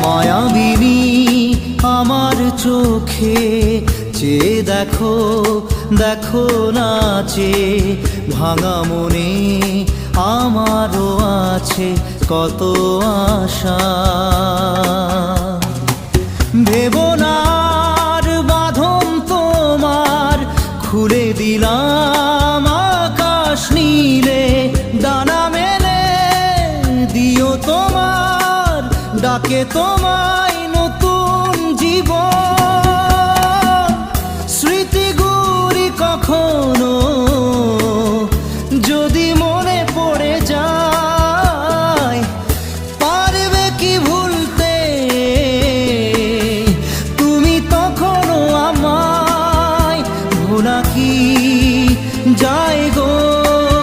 মায়াবিনী আমার চোখে চেয়ে দেখো, দেখো নাচে ভাঙা মনে আমারও আছে কত আশা। ভেবনার বাঁধন তোমার খুলে দিলাম আকাশ নীলে, ডানা মেলে দিও তোমার ডাকে তোমায় নতুন জীবন। স্মৃতিগুলি কখনো যদি